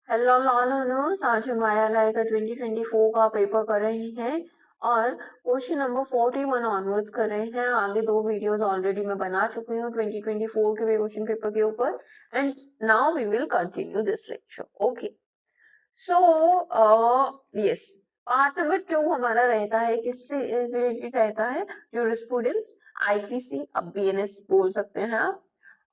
Hello learners, आज हम IILI का 2024 का पेपर कर रहे हैं और क्वेश्चन नंबर 41 ऑनवर्ड्स कर रहे हैं। आगे दो वीडियोस ऑलरेडी मैं बना चुकी हूँ 2024 के क्वेश्चन पेपर के ऊपर and now we will continue this lecture. Okay, so yes, part number 2 हमारा रहता है किससे रिलेटेड रहता है? जूरिस्प्रूडेंस, IPC, अब BNS बोल सकते हैं आप,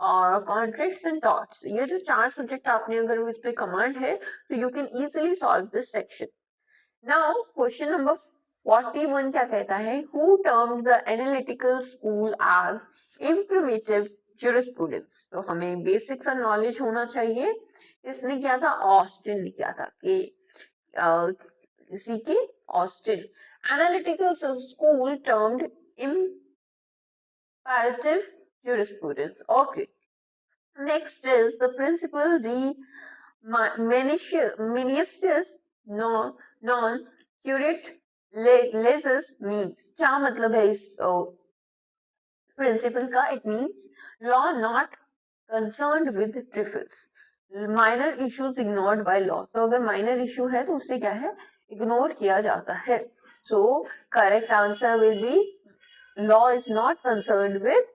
और कॉन्ट्रैक्ट्स एंड टॉर्ट्स। ये जो चार सब्जेक्ट आपने अगर इस पे कमांड है तो you can easily solve this section. Now question number 41 क्या कहता है? Who termed the analytical school as imperative jurisprudence. तो हमें बेसिक सा नॉलेज होना चाहिए। इसने क्या था? ऑस्टिन ने किया था कि CK Austin. Analytical school termed imperative jurisprudence. Okay. Next is the principle de Menicius non-curate leges means। क्या मतलब है इस प्रिंसिपल का? It means law not concerned with trifles, minor issues ignored by law. तो अगर माइनर इशू है तो उससे क्या है? इग्नोर किया जाता है। So correct answer will be law is not concerned with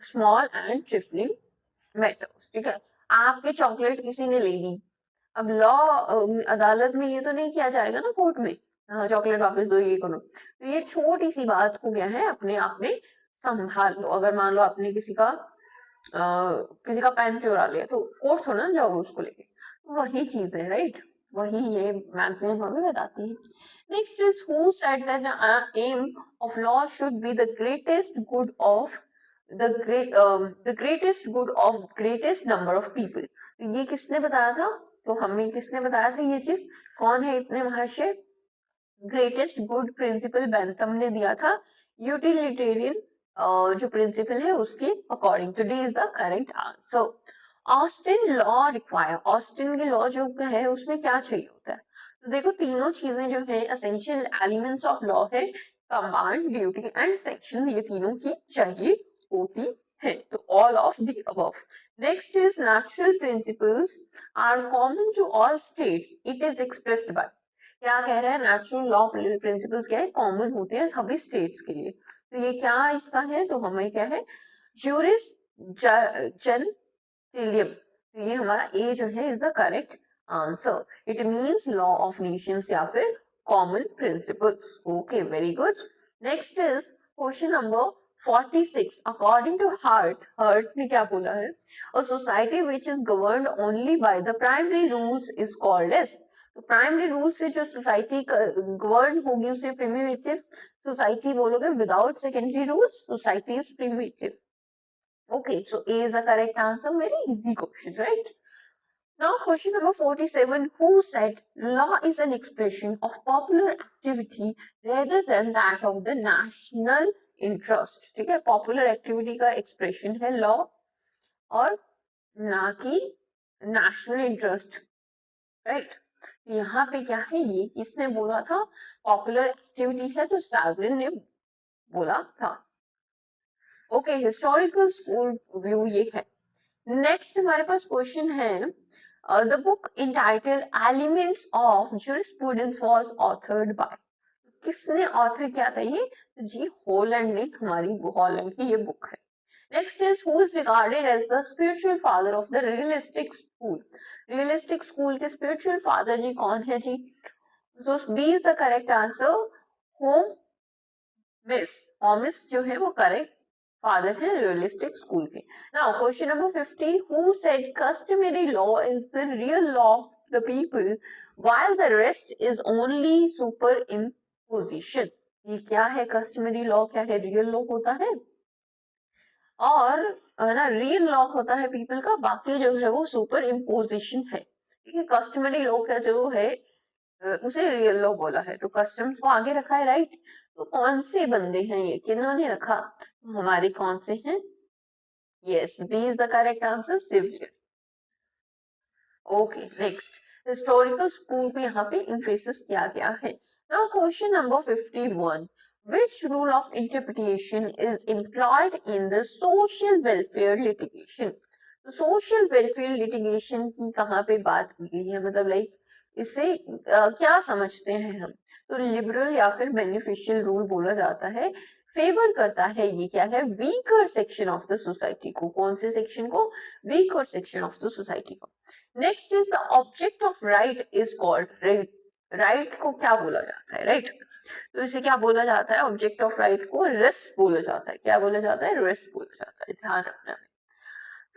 small and trifling matters. ठीक है, आपके चॉकलेट किसी ने ले ली, अब लॉ अदालत में ये तो नहीं किया जाएगा ना कोर्ट में, हाँ चॉकलेट वापस दो ये करो। तो ये छोटी सी बात हो गया है, अपने आप में संभाल लो। अगर मान लो आपने किसी का पेन चुरा लिया तो कोर्ट थोड़ा ना जाओगे उसको लेके। वही चीज है, राइट? वही ये मैगजीन हमें बताती है। Next is who said that the aim of law should be the greatest good of the greatest good of greatest number of people. ये किसने बताया था? तो हमें किसने बताया था ये चीज? कौन है इतने महाशय? ग्रेटेस्ट गुड प्रिंसिपल बेंथम ने दिया था। यूटिलिटेरियन जो प्रिंसिपल है उसके अकॉर्डिंग। तो D is the correct answer. Austin law require, Austin के लॉ जो है उसमें क्या चाहिए होता है? तो देखो तीनों चीजें जो है एसेंशियल एलिमेंट्स ऑफ लॉ है, कमांड, ड्यूटी एंड सेक्शन, ये तीनों की चाहिए होती है। तो all of the above. Next is natural principles are common to all states, it is expressed by. क्या कह रहा है? नेचुरल लॉ प्रिंसिपल्स क्या है? कॉमन होते हैं सभी स्टेट्स के लिए। तो ये क्या इसका है? तो हमें क्या है? Juris gentium. तो ये हमारा ए जो है is the correct answer. It means law of nations या फिर common principles. Okay, very good. Next is question number 46। According to Hart ने क्या बोला है? A society which is governed only by the primary rules is called as. तो primary rule से जो society govern होगी उसे प्रिमिटिव सोसाइटी बोलोगे। Without secondary rules society is primitive. Okay, so A is the correct answer. Very easy question, right? Now, question number 47. Who said law is an expression of popular activity rather than that of the national interest? ठीक है, popular activity का expression है law और ना कि national interest, right? यहाँ पे क्या है? ये किसने बोला था? पॉपुलर एक्टिविटी है तो सार्वजनिक ने बोला था। ओके, हिस्टोरिकल स्कूल व्यू ये है। नेक्स्ट हमारे पास क्वेश्चन है, the book entitled elements of jurisprudence was authored bye. किसने ऑथर किया था ये? जी हॉलैंड ने, हमारी हॉलैंड की ये बुक है। Next is who is regarded as the spiritual father of the realistic school. Realistic school के स्पिरिचुअल फादर जी कौन है जी? So B is the correct answer. Holmes जो है वो करेक्ट फादर है रियलिस्टिक स्कूल के। Now question number 50। Who said customary law is the real law of the people while the rest is only superimposition. ये क्या है? Customary law क्या है? रियल लॉ होता है और ना रियल लॉ होता है पीपल का, बाकी जो है वो सुपर इम्पोजिशन है। ठीक है, कस्टमरी लॉ का जो है उसे रियल लॉ बोला है, तो कस्टम्स को आगे रखा है, राइट? तो कौन से बंदे हैं ये, किन्होंने रखा? तो हमारे कौन से हैं? Yes, B is the correct answer, civilian. Okay, next historical school को यहाँ पे इम्फेसिस किया गया है। Now question number 51। Which rule of interpretation is employed in the social welfare litigation? तो सोशल वेलफेयर लिटिगेशन की कहाँ पे बात की गई है, मतलब लाइक इससे क्या समझते हैं हम? तो लिबरल या फिर बेनिफिशियल रूल बोला जाता है, फेवर करता है, ये क्या है, weaker section of the society को। कौन से सेक्शन को? Weaker section of the society को। Next is the object of right is called right. Right को क्या बोला जाता है? राइट, तो इसे क्या बोला जाता है? ऑब्जेक्ट ऑफ राइट को रेस्ट बोला जाता है। क्या बोला जाता है? रेस्ट बोला जाता है, ध्यान रखना है।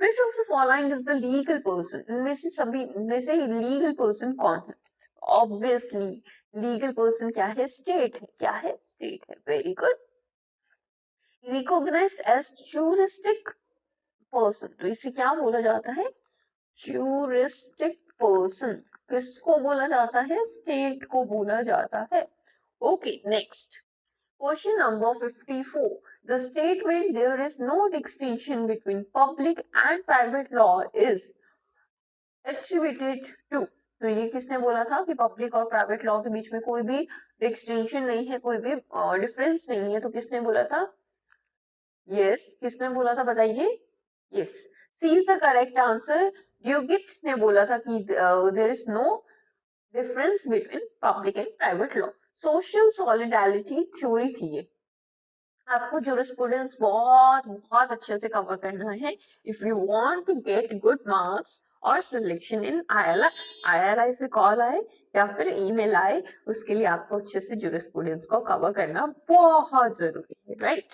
Which of the following is the legal person? इनमें से लीगल पर्सन कौन है? ऑब्वियसली लीगल पर्सन क्या है? स्टेट है। क्या है? स्टेट है। Very good. Recognised as juristic person, तो इसे क्या बोला जाता है? Juristic person. किसको बोला जाता है? स्टेट को बोला जाता है। Okay, next question number 54. The statement there is no distinction between public and private law is attributed to. तो ये किसने बोला था कि पब्लिक और प्राइवेट लॉ के बीच में कोई भी डिस्टिंक्शन नहीं है, कोई भी डिफरेंस नहीं है? तो किसने बोला था? यस, किसने बोला था बताइए? Yes, C is the correct answer. Duguit ने बोला था कि there is no difference between public and private law. Social solidarity theory थी ये। आपको जूरिस्प्रूडेंस बहुत बहुत अच्छे से कवर करना है if you want to get good marks और सिलेक्शन इन आईएलआई से कॉल आए या फिर ईमेल आए, उसके लिए आपको अच्छे से जूरिस्प्रूडेंस को कवर करना बहुत जरूरी है, right?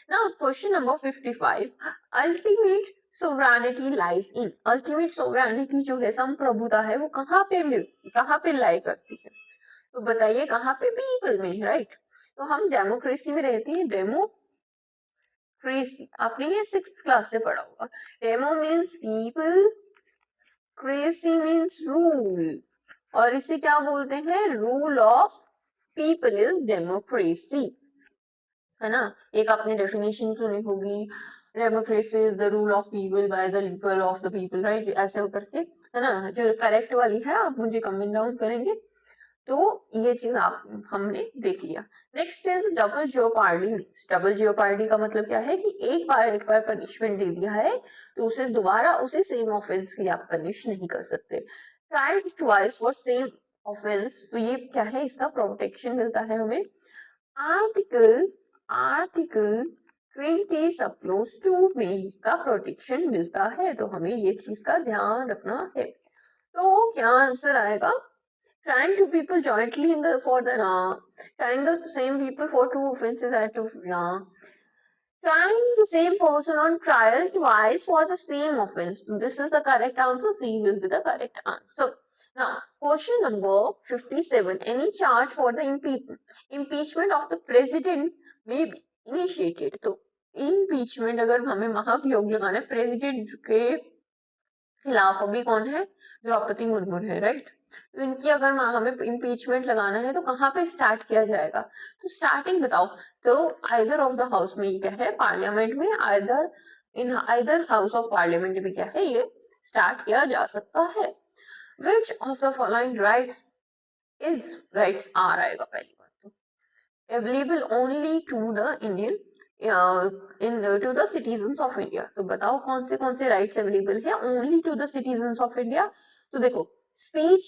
Now question number 55. Ultimate sovereignty lies in. Ultimate sovereignty जो है, संप्रभुता है, वो कहाँ पे लाई करती है? तो बताइए कहाँ पे? पीपल में, राइट? तो हम डेमोक्रेसी में रहते हैं। डेमोक्रेसी आपने ये 6th क्लास से पढ़ा होगा। Demo means people, cracy means rule, और इसे क्या बोलते हैं? Rule of people is democracy, है ना? एक आपने डेफिनेशन सुनी होगी, democracy is the rule of people by the people of the people, right? ऐसे करके, है ना? जो करेक्ट वाली है आप मुझे कमेंट डाउन करेंगे। तो ये चीज आप हमने देख लिया। Next is double jeopardy. Double jeopardy का मतलब क्या है कि एक बार पनिशमेंट दे दिया है तो उसे दोबारा उसी सेम ऑफेंस के लिए आप पनिश नहीं कर सकते। Tried twice for same offence, तो ये क्या है? इसका प्रोटेक्शन मिलता है हमें। आर्टिकल आर्टिकल 20 सब क्लोज 2 में इसका प्रोटेक्शन मिलता है, तो हमें ये चीज का ध्यान रखना है। तो क्या आंसर आएगा? Trying two people jointly in the for the trying the same people for two offenses at trying the same person on trial twice for the same offense. This is the correct answer. C will be the correct answer. Now, question number 57. Any charge for the impeachment of the president may be initiated. तो impeachment अगर हमें महाभियोग लगाना है president के खिलाफ, अभी कौन है? द्रौपदी मुर्मू है, राइट? तो इनकी अगर हमें इम्पीचमेंट लगाना है तो कहाँ पे स्टार्ट किया जाएगा? तो स्टार्टिंग बताओ। तो आइदर ऑफ द हाउस में, ये क्या है? पार्लियामेंट में, आइदर हाउस ऑफ पार्लियामेंट में क्या है? ये स्टार्ट किया जा सकता है। Which of the following rights are आएगा पहली बात तो। Available only to the Indian to the citizens of India. तो बताओ कौन से राइट्स अवेलेबल है only to the citizens of India? तो देखो, स्पीच,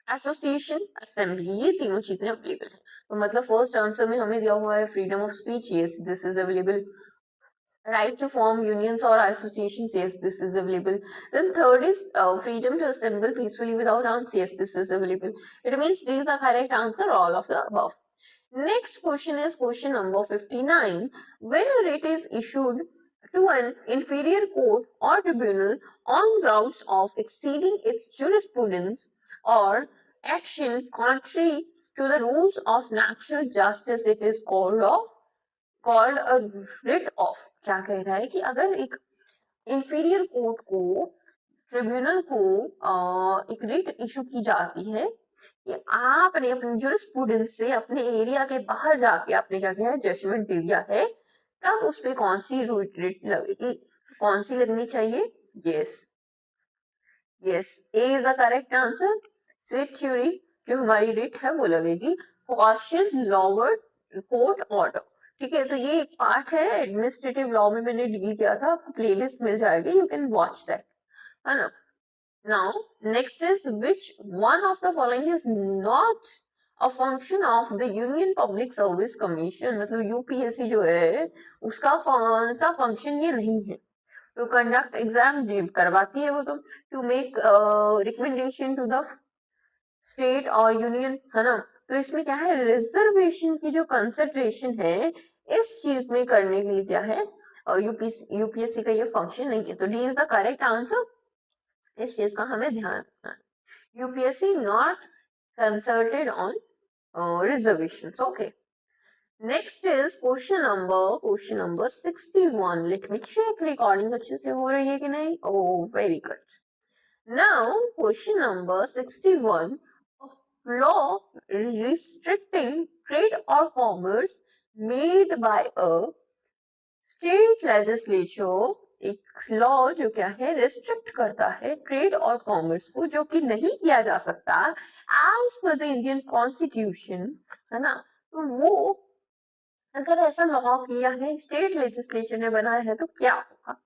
एसोसिएशन, असेंबली, ये तीनों चीजें अवेलेबल है। तो मतलब फर्स्ट आंसर में हमें दिया हुआ है freedom of speech, yes this is available. Right to form unions or associations, yes this is available. Then third is freedom to assemble peacefully without arms, yes this is available. It means D is the correct answer, all of the above. Next question is question number 59. When a writ is issued to an inferior court or tribunal on grounds of exceeding its jurisprudence or action contrary to the rules of natural justice, it is called a writ of। क्या कह रहा है कि अगर एक inferior court को, tribunal को एक रिट इशू की जाती है कि आपने अपने जुरिस्प्रूडेंस से अपने एरिया के बाहर जाके आपने क्या किया है? जजमेंट दे दिया है, तब उस पे कौन सी रिट लगेगी? कौन सी लगनी चाहिए? Yes yes, A is the correct answer. Sweet theory जो हमारी रिट है वो लगेगी। कॉशियस लोअर कोर्ट ऑर्डर, ठीक है, तो ये एक पार्ट है एडमिनिस्ट्रेटिव लॉ में, मैंने डील किया था, आपको प्लेलिस्ट मिल जाएगी, यू कैन वॉच दैट, है ना। Now next is which one of the following is not a function of the union public service commission, मतलब यूपीएससी जो है उसका कौन सा फंक्शन ये नहीं है। तो कंडक्ट एग्जाम करवाती है वो, तो to make recommendation to the state और यूनियन, है ना। तो इसमें क्या है, रिजर्वेशन की जो कंसिडरेशन है इस चीज में करने के लिए क्या है, यूपीएससी का ये फंक्शन नहीं है। तो D is the correct answer, इस चीज का हमें ध्यान रखना है। UPSC not consulted on reservations. Okay. Next is question number 61. Let me check recording अच्छे से हो रही है कि नहीं. Oh, very good. Now, question number 61. Law restricting trade or commerce made by a state legislature, एक लॉ जो क्या है रिस्ट्रिक्ट करता है ट्रेड और कॉमर्स को, जो कि नहीं किया जा सकता as per the Indian constitution, है ना। तो वो अगर ऐसा लॉ किया है, स्टेट लेजिस्लेचर ने बनाया है, तो क्या होगा,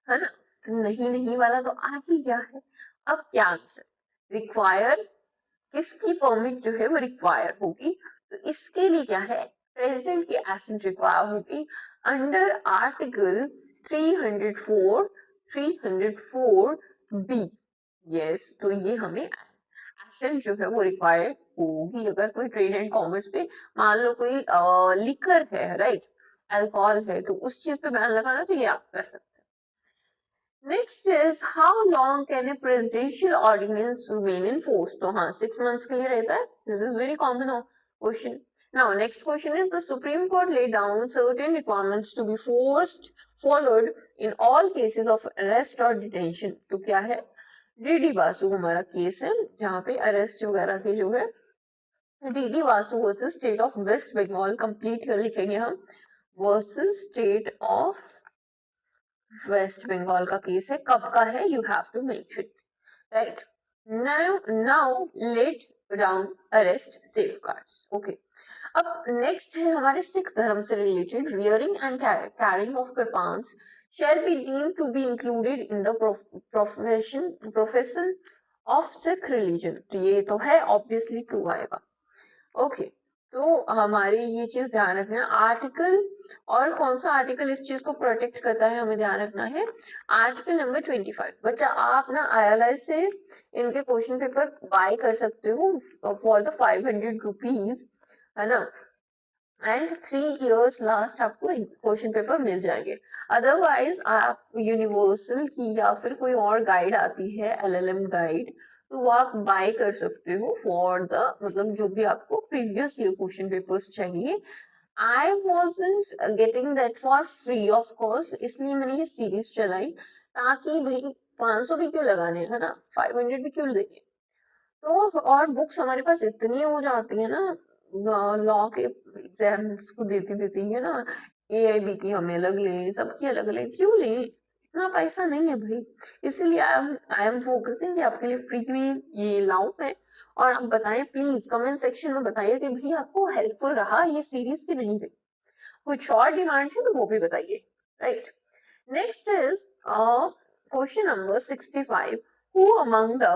है ना। तो नहीं नहीं वाला तो आ ही गया है। अब क्या आंसर, रिक्वायर, किसकी परमिट जो है वो रिक्वायर होगी, तो इसके लिए क्या है, प्रेसिडेंट की एसेंट रिक्वायर होगी अंडर आर्टिकल 304 304 बी। यस, तो ये हमें एसेंट जो है वो रिक्वायर्ड होगी अगर कोई ट्रेड एंड कॉमर्स पे, मान लो कोई लिकर है, राइट, अल्कोहल है, तो उस चीज पे बैन लगाना, तो ये आप कर सकते हैं। Next is how long can a presidential ordinance remain in force? तो हाँ 6 months के लिए रहता है. This is very common question. Now next question is the Supreme Court laid down certain requirements to be followed in all cases of arrest or detention. तो क्या है, DD Vasu हमारा केस है जहाँ पे अरेस्ट वगैरह के जो है, DD Vasu versus state of West Bengal, complete कर लिखेंगे हम, versus state of West Bengal का केस है, कब का है, you have to mention, right. Now laid down arrest safeguards. Okay, अब नेक्स्ट है हमारे सिख धर्म से related, wearing and carrying of kirpans shall be deemed to be included in the profession of Sikh religion. तो ये तो है ऑब्वियसली ट्रू आएगा। ओके, तो हमारे ये चीज ध्यान रखना है, आर्टिकल, और कौन सा आर्टिकल इस चीज को प्रोटेक्ट करता है हमें ध्यान रखना है, आर्टिकल नंबर 25। बच्चा आप ना ILI से इनके क्वेश्चन पेपर बाय कर सकते हो फॉर द 500 रुपीज, है ना, एंड 3 years लास्ट आपको क्वेश्चन पेपर मिल जाएंगे। अदरवाइज आप यूनिवर्सल की या फिर कोई और गाइड आती है LLM गाइड, तो वो आप बाय कर सकते हो फॉर द, मतलब जो भी आपको प्रीवियस ईयर क्वेश्चन पेपर्स चाहिए। आई wasn't getting that for free of cost, इसलिए मैंने ये सीरीज चलाई, ताकि भाई 500 भी क्यों लगाने, है ना, 500 भी क्यों लेंगे। तो और बुक्स हमारे पास इतनी हो जाती है ना, लॉ के एग्जाम्स को देती देती है ना, AIB की हमें अलग ले, सबकी अलग ले, क्यों ले, इतना पैसा नहीं है भाई। इसीलिए आई एम फोकसिंग कि आपके लिए फ्री में ये लाऊं मैं। और आप बताएं प्लीज, कमेंट सेक्शन में बताइए कि भाई आपको हेल्पफुल रहा ये सीरीज की नहीं रही, कुछ और डिमांड है तो वो भी बताइए, right. Next is question number 65. Who among the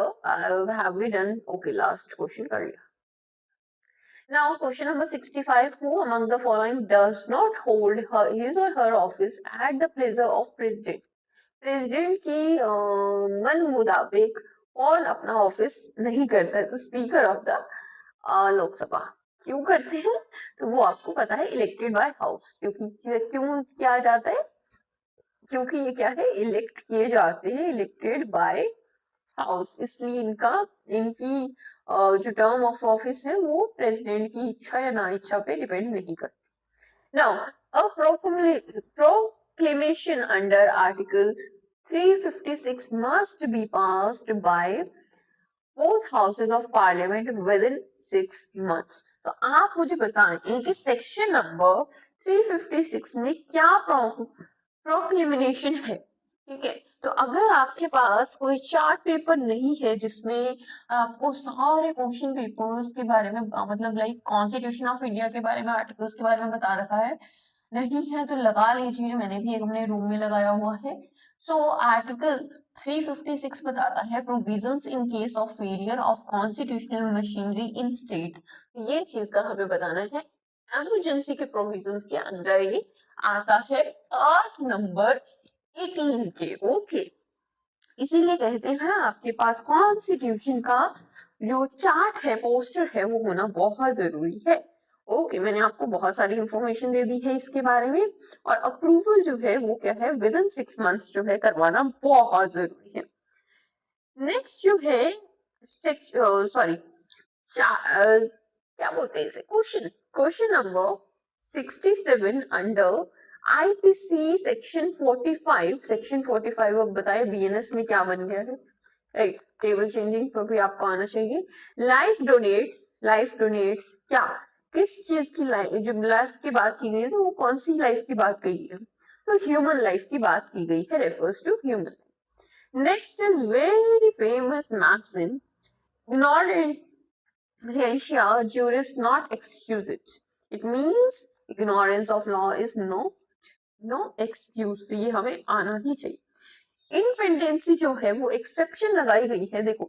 have we done? Okay, last question कर लिया. Now question number 65. Who among the following does not hold his or her office at the pleasure of president? President की मन मुताबिक कौन अपना office नहीं करता है, तो स्पीकर ऑफ द लोकसभा। क्यों करते हैं, तो वो आपको पता है, इलेक्टेड बाय हाउस, क्योंकि क्यों किया जाता है, क्योंकि ये क्या है, इलेक्ट किए जाते हैं, इलेक्टेड बाय हाउस, इसलिए इनकी जो टर्म ऑफ ऑफिस है वो प्रेसिडेंट की इच्छा या ना इच्छा पे डिपेंड नहीं करती। Now a proclamation under article 356 must be passed by both houses of parliament within 6 months. तो आप मुझे बताएं कि सेक्शन नंबर 356 में क्या प्रोक्लेमेशन है, ठीक है, तो अगर आपके पास कोई चार्ट पेपर नहीं है जिसमें आपको सारे क्वेश्चन पेपर्स के बारे में मतलब लाइक कॉन्स्टिट्यूशन ऑफ इंडिया के बारे में आर्टिकल्स के बारे में बता रखा है, नहीं है तो लगा लीजिए, मैंने भी एक अपने रूम में लगाया हुआ है। सो आर्टिकल 356 बताता है provisions in case of failure of constitutional machinery in state. ये चीज का हमें बताना है, एमरजेंसी के प्रोविजंस के अंदर ये आता है पार्ट नंबर 18 के। ओके, इसीलिए कहते हैं आपके पास कॉन्स्टिट्यूशन का जो चार्ट है, पोस्टर है, वो होना बहुत जरूरी है। ओके, मैंने आपको बहुत सारी इंफॉर्मेशन दे दी है इसके बारे में, और अप्रूवल जो है वो क्या है, विद इन 6 मंथ्स जो है करवाना बहुत जरूरी है। नेक्स्ट जो है सॉरी, क्या बोलते हैं इसे, question question number 67 under IPC section 45। Section 45 अब बताए बीएनएस में क्या बन गया है, राइट, टेबल चेंजिंग पर भी आपको आना चाहिए। लाइफ डोनेट्स क्या, किस चीज की लाइफ, जब लाइफ की बात की गई है तो वो कौन सी लाइफ की बात की गई है, तो ह्यूमन लाइफ की बात की गई है, refers to human. Next is very famous maxim, ignorantia juris not excuse it. It means ignorance of law is no excuse, तो ये हमें आना ही चाहिए। इनफेंडेंसी जो है वो एक्सेप्शन लगाई गई है, देखो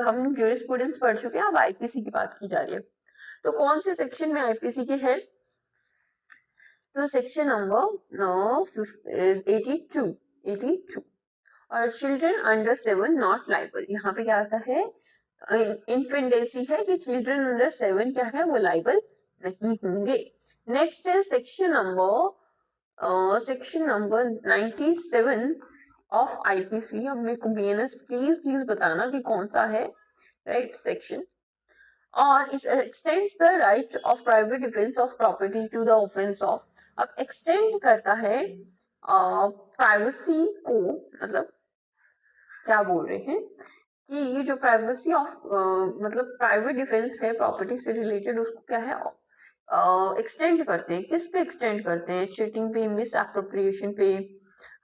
हम ज्यूरिस्प्रूडेंस पढ़ चुके हैं, अब आईपीसी की बात की जा रही है, तो कौन से सेक्शन में आईपीसी के है, तो सेक्शन नंबर 82 और चिल्ड्रन अंडर 7 नॉट लाइबल। यहाँ पे क्या आता है, इनफेंडेंसी है कि चिल्ड्रन अंडर 7 क्या है, वो लाइबल नहीं होंगे। नेक्स्ट है सेक्शन नंबर 97 ऑफ आईपीसी। अब मेरे को बीएनएस प्लीज बताना कि कौन सा है, राइट सेक्शन। और इस extends the right of private defence of property to the offence of. अब एक्सटेंड करता है प्राइवेसी को, मतलब क्या बोल रहे हैं कि ये जो प्राइवेसी ऑफ मतलब प्राइवेट डिफेंस है प्रॉपर्टी से रिलेटेड, उसको क्या है एक्सटेंड करते हैं, किस पे एक्सटेंड करते हैं, चीटिंग पे, मिस एप्रोप्रिएशन पे,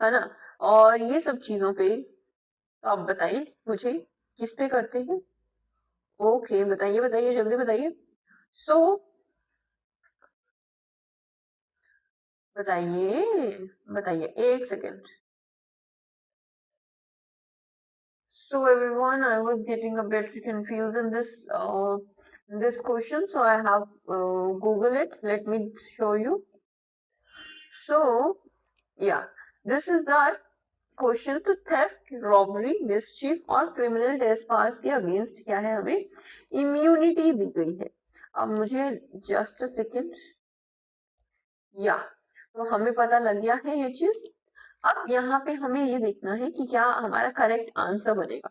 है ना, और ये सब चीजों पे। तो आप बताइए मुझे किस पे करते हैं, ओके बताइए बताइए जल्दी बताइए। सो बताइए बताइए, एक second. So everyone, I was getting a bit confused in this question, so I have Google it. Let me show you. So yeah, this is the question, तो थेफ्ट, रॉबरी, मिसचीफ और criminal trespass के against क्या है, हमें immunity दी गई है। अब मुझे जस्ट अ सेकेंड, या तो हमें पता लग गया है ये चीज। अब यहाँ पे हमें ये देखना है कि क्या हमारा करेक्ट आंसर बनेगा।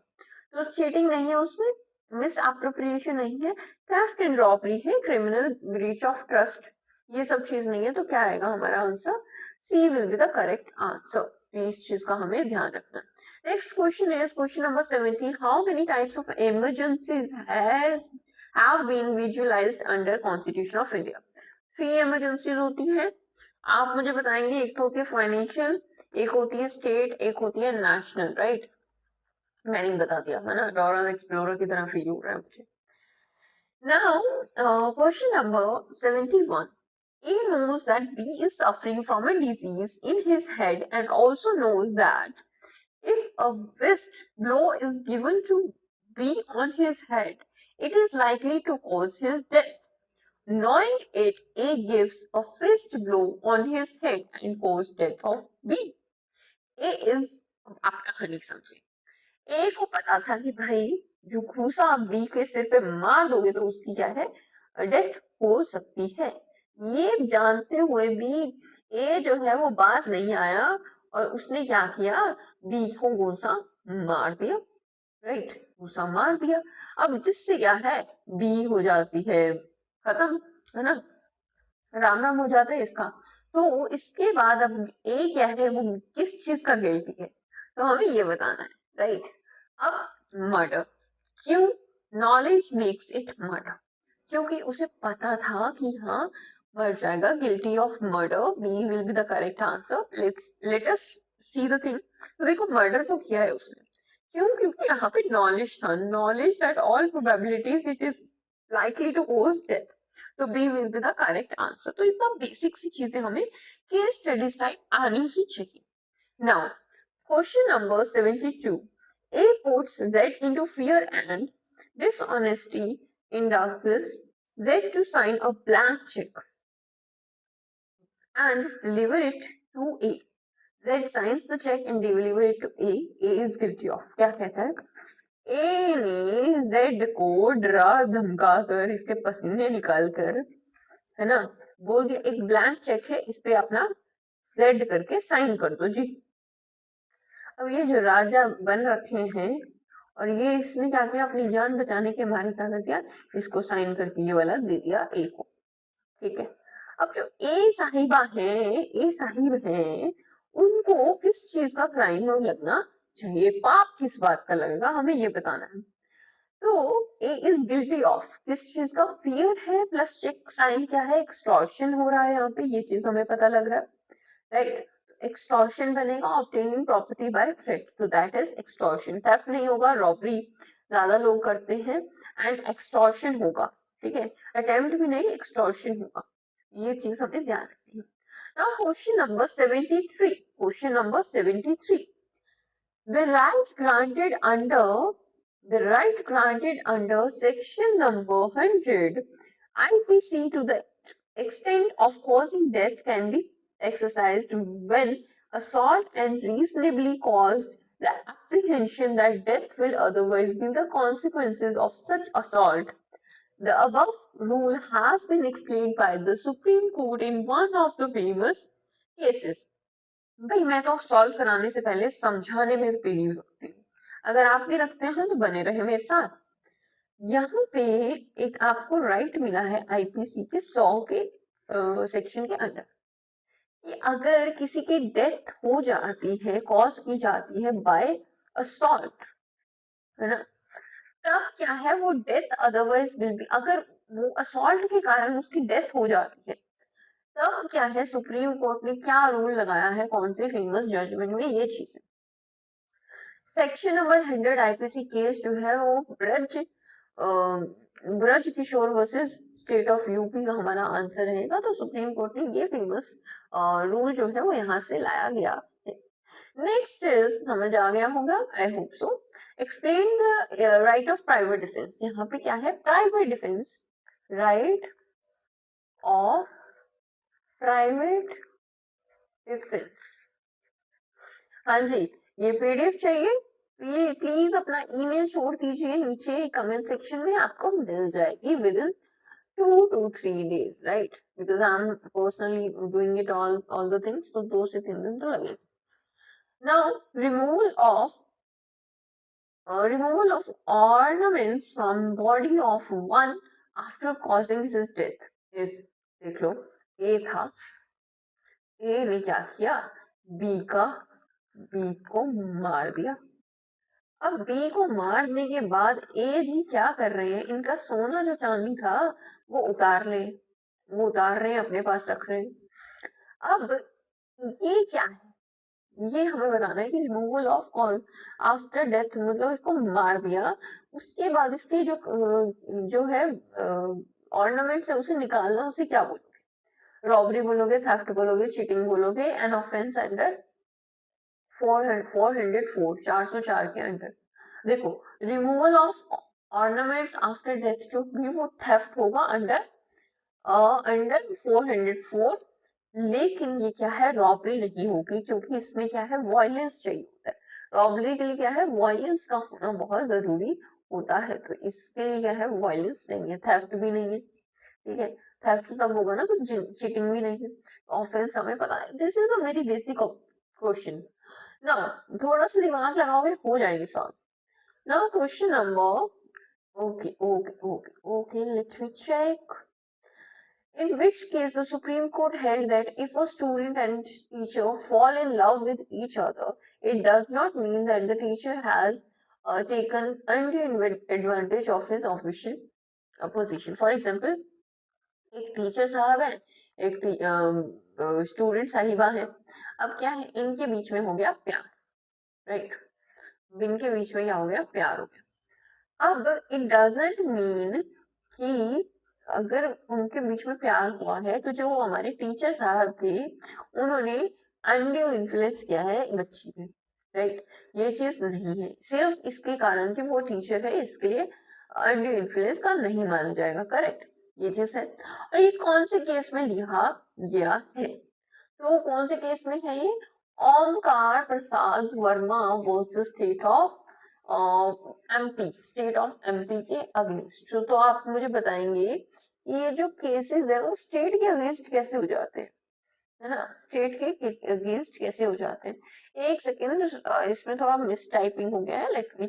तो चीटिंग नहीं है उसमें, मिस अप्रोप्रिएशन नहीं है, थेफ्ट एंड रॉबरी है, क्रिमिनल ब्रीच ऑफ ट्रस्ट, ये सब चीज नहीं है, तो क्या आएगा हमारा answer, C will be the correct answer. इस चीज का हमें ध्यान रखना। Next question is question number 70, how many types of emergencies have been visualised under constitution of India. 3 emergencies होती हैं, आप मुझे बताएंगे, एक तो होती है फाइनेंशियल, एक होती है स्टेट, एक होती है नेशनल, राइट, मैंने बता दिया है ना, डोरा द एक्सप्लोरर की तरह फील हो रहा है मुझे। Now, question number 71. A knows that B is suffering from a disease in his head and also knows that if a fist blow is given to B on his head, it is likely to cause his death. Knowing it, A gives a fist blow on his head and cause death of B. A is, आप कहानी समझे, ए को पता था कि भाई जो घूसा आप बी के सिर पे मार दोगे तो उसकी क्या है, डेथ हो सकती है। ये जानते हुए भी ए जो है वो बाज नहीं आया और उसने क्या किया, बी को घूसा मार दिया, राइट, घूसा मार दिया। अब जिससे क्या है, बी हो जाती है खत्म, है ना, राम राम हो जाता है इसका। तो इसके बाद अब ए क्या है, वो किस चीज का गिल्टी है, तो हमें ये बताना है, राइट। अब मर्डर, क्यों, नॉलेज मेक्स इट मर्डर, क्योंकि उसे पता था कि हाँ मर जाएगा, guilty of murder, B will be the correct answer. Let us see the thing, तो देखो मर्डर तो किया है उसने, क्यों? क्योंकि यहाँ पे नॉलेज था, knowledge that all probabilities it is likely to cause death, तो B will be the correct answer. तो इतना बेसिक सी चीजें हमें केस स्टडीज टाइप आनी ही चाहिए। Now question number 72, A puts Z into fear and dishonesty, induces Z to sign a blank check and deliver it to A. Z signs the check and deliver it to A. A is guilty of, क्या कहता है? A ने Z को डरा धमका कर, इसके पसीने निकाल कर, है ना, बोल दिया एक ब्लैंक चेक है, इस पे अपना Z करके साइन कर दो जी। अब ये जो राजा बन रखे हैं और ये इसने क्या किया, अपनी जान बचाने के मारे क्या कर दिया, इसको साइन करके ये वाला दे दिया ए को, ठीक है। अब जो ए साहिबा है, ए साहिब है, उनको किस चीज का क्राइम लगना चाहिए, पाप किस बात का लगेगा, हमें ये बताना है। तो ए इज गिल्टी ऑफ किस चीज का, फियर है प्लस चेक साइन क्या है, एक्सटॉर्शन हो रहा है यहाँ पे, ये चीज हमें पता लग रहा है, राइट। एक्सटॉर्शन बनेगा ऑब्टेनिंग प्रॉपर्टी बाय थ्रेट, तो दैट इज एक्सटॉर्शन। थेफ्ट नहीं होगा, रॉबरी ज्यादा लोग करते हैं, एंड एक्सटॉर्शन होगा, ठीक है, अटेम्प्ट भी नहीं, एक्सटॉर्शन होगा, ये चीज हमें ध्यान रखनी है। Now question number 73, question number 73, the right granted under the right granted under section number 100 IPC to the extent of causing death can be exercised when assault and reasonably caused the apprehension that death will otherwise be the consequences of such assault. The above rule has been explained by the Supreme Court in one of the famous cases. भाई मैं तो solve कराने से पहले समझाने में believe रखती हूँ, अगर आप भी रखते हैं तो बने रहे मेरे साथ। यहाँ पे एक आपको राइट मिला है आईपीसी के 100 के सेक्शन के अंडर, कि अगर किसी की डेथ हो जाती है, कॉज की जाती है बाय असॉल्ट, है ना, तब क्या है, वो डेथ अदरवाइज विल बी, अगर वो असॉल्ट के कारण उसकी डेथ हो जाती है, तब क्या है, सुप्रीम कोर्ट ने क्या रूल लगाया है, कौन से फेमस जजमेंट में, ये चीज है। सेक्शन नंबर 100 आईपीसी केस जो है वो ब्रज किशोर वर्सेस स्टेट ऑफ यूपी का हमारा आंसर रहेगा, तो सुप्रीम कोर्ट ने ये फेमस रूल जो है वो यहाँ से लाया गया है। नेक्स्ट इज, समझ आ गया होगा, I hope so. Explain the right of private defence, यहाँ पे क्या है, private defence, right of private defence. हाँ जी, ये पीडीएफ चाहिए, प्लीज अपना ईमेल छोड़ दीजिए नीचे कमेंट सेक्शन में, आपको मिल जाएगी with in 2 to 3 days, right? Because I'm personally doing it all the things, तो 2 से 3 दिन तो लगेगा। Now removal of ornaments from body of one after causing his death is, देख लो, ए था, ए ने क्या किया, बी को मार दिया। अब बी को मारने के बाद ए जी क्या कर रहे हैं, इनका सोना जो चांदी था वो उतार रहे हैं, अपने पास रख रहे हैं। अब ये क्या है, ये हमें बताना है कि removal of call after death, मतलब इसको मार दिया, उसके बाद इसके जो है ऑर्नामेंट्स है उसे निकालना, उसे क्या बोलोगे, रॉबरी बोलोगे, थेफ्ट बोलोगे, चीटिंग बोलोगे, एन ऑफेंस अंडर 404 404 के अंडर। देखो, removal of ornaments after death जो भी वो थेफ्ट होगा अंडर 404, लेकिन ये क्या है, रॉबरी नहीं होगी, क्योंकि इसमें क्या है, वॉयलेंस चाहिए होता है। रॉबरी के लिए क्या है, वॉयलेंस का होना बहुत जरूरी होता है, तो इसके लिए क्या है, वॉयलेंस नहीं है, थेफ्ट भी नहीं है, ठीक है। थेफ्ट तब होगा ना, कुछ चीटिंग भी नहीं है, ऑफेंस हमें पता है। This is a very basic question ना, थोड़ा सा दिमाग लगाओगे हो जाएगी solve. Now question number, okay, let me check. In which case the Supreme Court held that if a student and teacher fall in love with each other, it does not mean that the teacher has taken undue advantage of his official position. For example, एक teacher साहब है, एक student साहिबा है। अब क्या है, इनके बीच में हो गया प्यार, राइट, इनके बीच में क्या हो गया, प्यार हो गया। अब इट डजंट मीन कि अगर उनके बीच में प्यार हुआ है तो जो हमारे टीचर साहब थे उन्होंने अनड्यू इन्फ्लुएंस किया है बच्ची पे, राइट, ये चीज नहीं है। सिर्फ इसके कारण कि वो टीचर है इसके लिए अनड्यू इन्फ्लुएंस का नहीं माना जाएगा, करेक्ट, ये चीज है। और ये कौन से केस में लिखा गया है, तो कौन से केस में है ये, Omkar Prasad Verma versus state of MP, state of MP के अगेंस्ट। तो आप मुझे बताएंगे कि ये जो केसेस है वो स्टेट के अगेंस्ट कैसे हो जाते हैं, है ना, स्टेट के अगेंस्ट कैसे हो जाते हैं। एक सेकेंड, इसमें थोड़ा मिस टाइपिंग हो गया है, लेट मी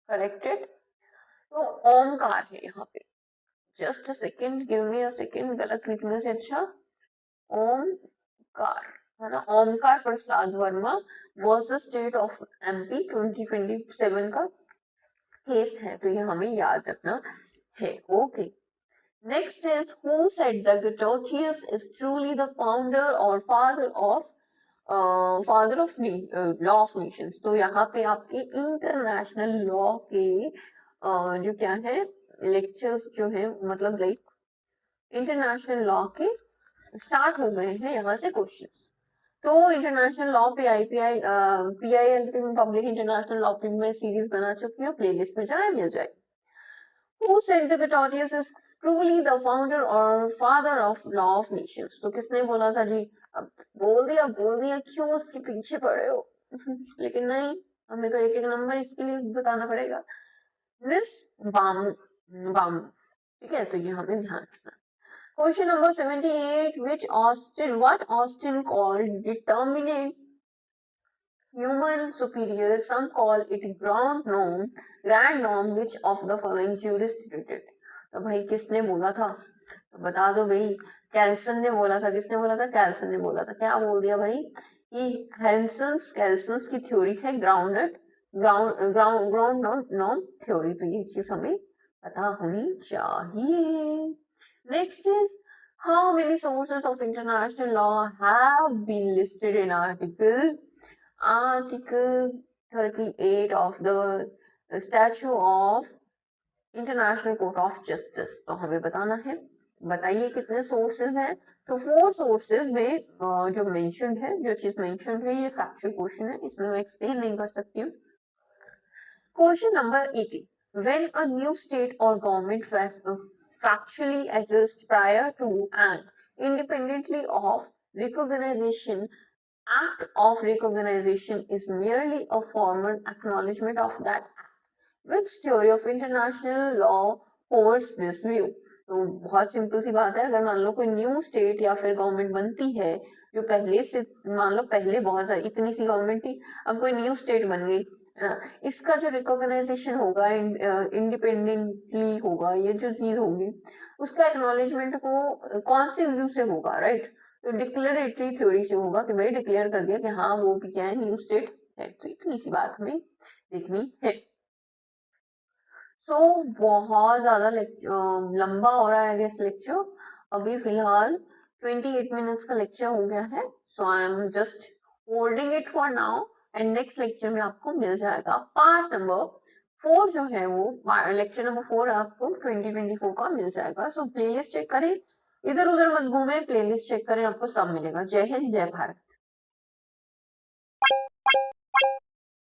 करेक्टेड। तो ओमकार है यहाँ पे, just a second, give me a second, गलत लिखने से अच्छा, ओमकार, है ना, Omkar Prasad Verma versus state of MP 2027 का केस है, तो ये हमें याद रखना है। Okay, next is who said the Gregorius is truly the founder or father of law of Nations. तो यहाँ पे आपके इंटरनेशनल लॉ के जो क्या है लेक्चर्स जो है, मतलब लाइक इंटरनेशनल लॉ के स्टार्ट हो गए हैं यहाँ से क्वेश्चंस। तो इंटरनेशनल लॉ पे PIL पब्लिक इंटरनेशनल लॉ पे मैं सीरीज बना चुकी हूँ, प्लेलिस्ट में जाए मिल जाए। Who said the Gregorius is truly the founder or father of law of nations? तो किसने बोला था जी? अब बोल दिया, क्यों उसके पीछे पड़े हो? लेकिन नहीं, हमें तो एक एक नंबर इसके लिए बताना पड़ेगा। This बाम, ठीक है, तो ये हमें ध्यान रखना। Question number 78, what Austin called determinate human superior, some call it grand norm, which of the following jurisdicted? तो भाई किसने बोला था, तो बता दो भाई, कैल्सन ने बोला था। किसने बोला था? कैल्सन ने बोला था। क्या बोल दिया भाई कि कैल्सन्स की थ्योरी है ग्राउंड नॉर्म थ्योरी, तो ये चीज हमें पता होनी चाहिए। Next is how many sources of international law have been listed in Article 38 of the Statute of international court of justice. तो हमें बताना है, बताइए कितने सोर्सेज हैं। तो 4 सोर्सेज में जो मेंशन्ड है, जो चीज मेंशन्ड है, ये फैक्चुअल क्वेश्चन है, इसमें मैं एक्सप्लेन नहीं कर सकती हूँ। Question number 80, when a new state or government factually exists prior to and independently of recognition, act of recognition is merely a formal acknowledgement of that act. Which theory of international law holds this view? तो बहुत simple सी बात है, अगर मान लो कोई new state या फिर government बनती है जो पहले से, मान लो पहले बहुत सारी इतनी सी गवर्नमेंट थी, अब कोई न्यू स्टेट बन गई, है ना, इसका जो रिकॉग्नाइजेशन होगा इंडिपेंडेंटली होगा, ये जो चीज होगी उसका एक्नॉलेजमेंट को कौन से व्यू से होगा, राइट, तो डिक्लेरेटरी थ्योरी से होगा कि भाई डिक्लेयर कर दिया कि हाँ वो भी क्या है, न्यू स्टेट है। तो इतनी सी बात हमें देखनी है। बहुत ज्यादा लंबा हो रहा है गेस लेक्चर, अभी फिलहाल 28 मिनट्स का लेक्चर हो गया है। So I am just holding it for now, and next lecture में आपको मिल जाएगा पार्ट नंबर 4 जो है वो, लेक्चर नंबर 4 आपको 2024 का मिल जाएगा। सो प्लेलिस्ट चेक करें, इधर उधर मत घूमे, प्लेलिस्ट चेक करें, आपको सब मिलेगा। जय हिंद, जय भारत।